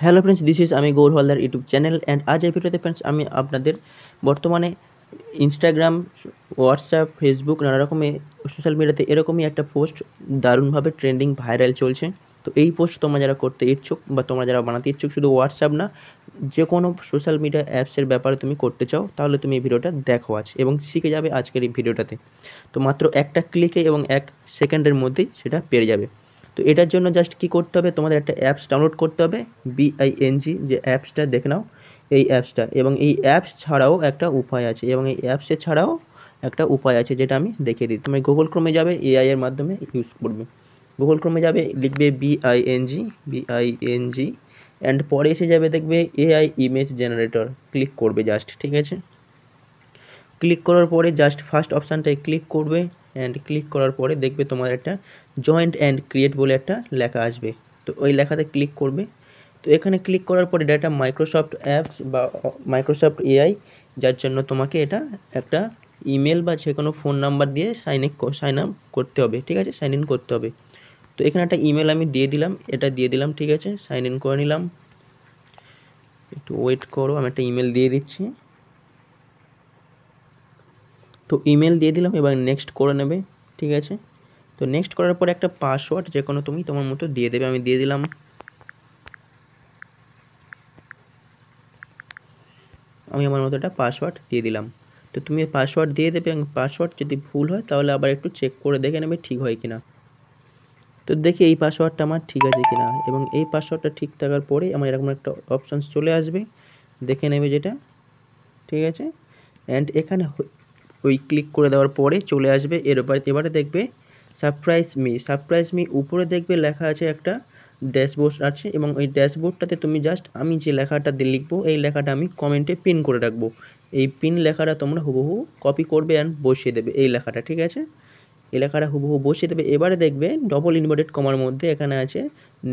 Hello friends, this is আমি Gour Haldar YouTube channel and আজ এই ভিডিওতে ফ্রেন্ডস আমি আপনাদের বর্তমানে ইনস্টাগ্রাম, হোয়াটসঅ্যাপ, ফেসবুক নানা রকমের সোশ্যাল মিডিয়াতে এরকমই একটা পোস্ট দারুণভাবে ট্রেন্ডিং ভাইরাল চলছে। তো এই পোস্ট তোমরা যারা করতে ইচ্ছুক বা তোমরা যারা বানাতে ইচ্ছুক, শুধু হোয়াটসঅ্যাপ না, যে কোনো সোশ্যাল মিডিয়া অ্যাপসের ব্যাপারে তুমি করতে চাও, তাহলে তুমি এই ভিডিওটা দেখো আজ এবং শিখে যাবে আজকের এই ভিডিওটাতে। তো মাত্র একটা ক্লিকে এবং 1 সেকেন্ডের মধ্যেই সেটা পেরে যাবে। তো এটার জন্য জাস্ট কী করতে হবে, তোমাদের একটা অ্যাপস ডাউনলোড করতে হবে, BING, যে অ্যাপসটা দেখে নাও এই অ্যাপসটা। এবং এই অ্যাপস ছাড়াও একটা উপায় আছে, এবং এই অ্যাপসে ছাড়াও একটা উপায় আছে যেটা আমি দেখিয়ে দিই। তুমি গুগল ক্রোমে যাবে, AI এর মাধ্যমে ইউজ করবে। গুগল ক্রোমে যাবে, লিখবে BING অ্যান্ড পরে এসে যাবে দেখবে AI ইমেজ জেনারেটর, ক্লিক করবে জাস্ট। ঠিক আছে, ক্লিক করার পরে জাস্ট ফার্স্ট অপশানটায় ক্লিক করবে অ্যান্ড ক্লিক করার পরে দেখবে তোমার একটা জয়েন্ট অ্যান্ড ক্রিয়েট বলে একটা লেখা আসবে। তো ওই লেখাতে ক্লিক করবে। তো এখানে ক্লিক করার পরে এটা মাইক্রোসফট অ্যাপস বা মাইক্রোসফট AI, যার জন্য তোমাকে এটা একটা ইমেল বা যে কোনো ফোন নাম্বার দিয়ে সাইন আপ করতে হবে। ঠিক আছে, সাইন ইন করতে হবে। তো এখানে একটা ইমেল আমি দিয়ে দিলাম, এটা দিয়ে দিলাম। ঠিক আছে, সাইন ইন করে নিলাম। একটু ওয়েট করো, আমি একটা ইমেল দিয়ে দিচ্ছি। তো ইমেল দিয়ে দিলাম, এবার নেক্সট করে নেবে। ঠিক আছে, তো নেক্সট করার পরে একটা পাসওয়ার্ড যে কোনো তুমি তোমার মতো দিয়ে দেবে। আমি দিয়ে দিলাম, আমি আমার মতো একটা পাসওয়ার্ড দিয়ে দিলাম। তো তুমি পাসওয়ার্ড দিয়ে দেবে, এবং পাসওয়ার্ড যদি ভুল হয় তাহলে আবার একটু চেক করে দেখে নেবে ঠিক হয় কিনা। তো দেখি এই পাসওয়ার্ডটা আমার ঠিক আছে কিনা, এবং এই পাসওয়ার্ডটা ঠিক থাকার পরেই আমার এরকম একটা অপশানস চলে আসবে, দেখে নেবে যেটা। ঠিক আছে, অ্যান্ড এখানে ওই ক্লিক করে দেওয়ার পরে চলে আসবে এবারে দেখবে সারপ্রাইজ মি উপরে দেখবে লেখা আছে একটা ড্যাশবোর্ড আছে, এবং ওই ড্যাশবোর্ডটাতে তুমি জাস্ট আমি যে লেখাটা দিয়ে লিখবো, এই লেখাটা আমি কমেন্টে পিন করে রাখবো। এই পিন লেখাটা তোমরা হুবহু কপি করবে অ্যান্ড বসিয়ে দেবে এই লেখাটা। ঠিক আছে, এই লেখাটা হুবহু বসিয়ে দেবে। এবারে দেখবে ডবল ইনভার্টেড কমার মধ্যে এখানে আছে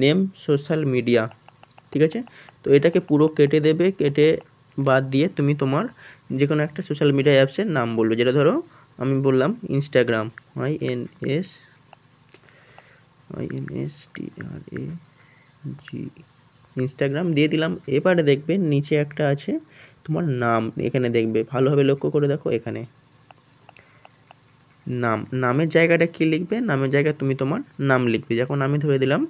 নেম সোশ্যাল মিডিয়া। ঠিক আছে, তো এটাকে পুরো কেটে দেবে, কেটে বাদ দিয়ে তুমি তোমার যে কোনো একটা সোশ্যাল মিডিয়া অ্যাপসের নাম বলবে, যেটা ধরো আমি বললাম ইনস্টাগ্রাম, INSTRAG, ইনস্টাগ্রাম দিয়ে দিলাম। এবারে দেখবে নিচে একটা আছে তোমার নাম, এখানে দেখবে ভালোভাবে লক্ষ্য করে দেখো, এখানে নামের জায়গাটা কি লিখবে, নামের জায়গায় তুমি তোমার নাম লিখবে। যখন আমি ধরে দিলাম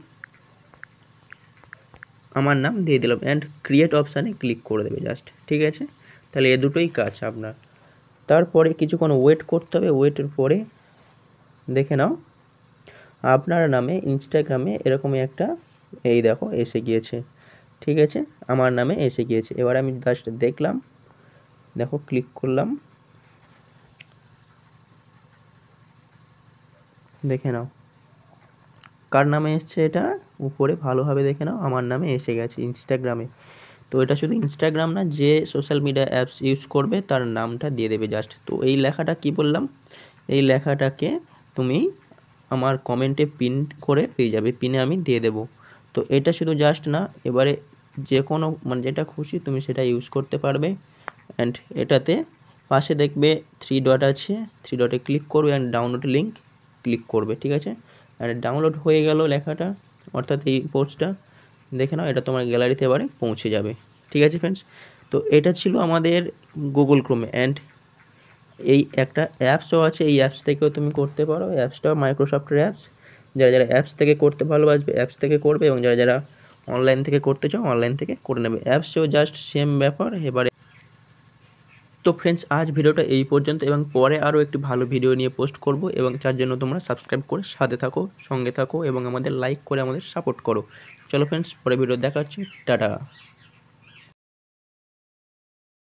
আমার নাম দিয়ে দিলাম, অ্যান্ড ক্রিয়েট অপশানে ক্লিক করে দেবে জাস্ট। ঠিক আছে, তাহলে এ দুটোই কাজ আপনার। তারপরে কিছুক্ষণ ওয়েট করতে হবে, ওয়েটের পরে দেখে নাও আপনার নামে ইনস্টাগ্রামে এরকমই একটা, এই দেখো এসে গিয়েছে। ঠিক আছে, আমার নামে এসে গিয়েছে। এবার আমি জাস্ট দেখলাম, দেখো ক্লিক করলাম, দেখে নাও কার নামে এসছে, এটা উপরে ভালোভাবে দেখে নাও, আমার নামে এসে গেছে ইনস্টাগ্রামে। তো এটা শুধু ইনস্টাগ্রাম না, যে সোশ্যাল মিডিয়া অ্যাপস ইউজ করবে তার নামটা দিয়ে দেবে জাস্ট। তো এই লেখাটা কি বললাম, এই লেখাটাকে তুমি আমার কমেন্টে পিন করে পেয়ে যাবে, পিনে আমি দিয়ে দেব। তো এটা শুধু জাস্ট না, এবারে যে কোনো মানে যেটা খুশি তুমি সেটা ইউজ করতে পারবে। অ্যান্ড এটাতে পাশে দেখবে 3 ডট আছে, 3 ডটে ক্লিক করবে অ্যান্ড ডাউনলোড লিঙ্ক ক্লিক করবে। ঠিক আছে, অ্যান্ড ডাউনলোড হয়ে গেল লেখাটা, অর্থাৎ এই পোস্টটা। দেখে নাও, এটা তোমার গ্যালারিতে এবারে পৌঁছে যাবে। ঠিক আছে ফ্রেন্ডস, তো এটা ছিল আমাদের গুগল ক্রোমে। অ্যান্ড এই একটা অ্যাপসও আছে, এই অ্যাপস থেকেও তুমি করতে পারো। অ্যাপসটাও মাইক্রোসফটের অ্যাপস। যারা যারা অ্যাপস থেকে করতে ভালোবাসবে অ্যাপস থেকে করবে, এবং যারা যারা অনলাইন থেকে করতে চাও অনলাইন থেকে করে নেবে। অ্যাপসেও জাস্ট সেম ব্যাপার। এবারে তো ফ্রেন্ডস, আজ ভিডিওটা এই পর্যন্ত, এবং পরে আরও একটি ভালো ভিডিও নিয়ে পোস্ট করব, এবং তার জন্য তোমরা সাবস্ক্রাইব করে সাথে থাকো, সঙ্গে থাকো, এবং আমাদের লাইক করে আমাদের সাপোর্ট করো। চলো ফ্রেন্ডস, পরে ভিডিও দেখা হচ্ছে, টাটা।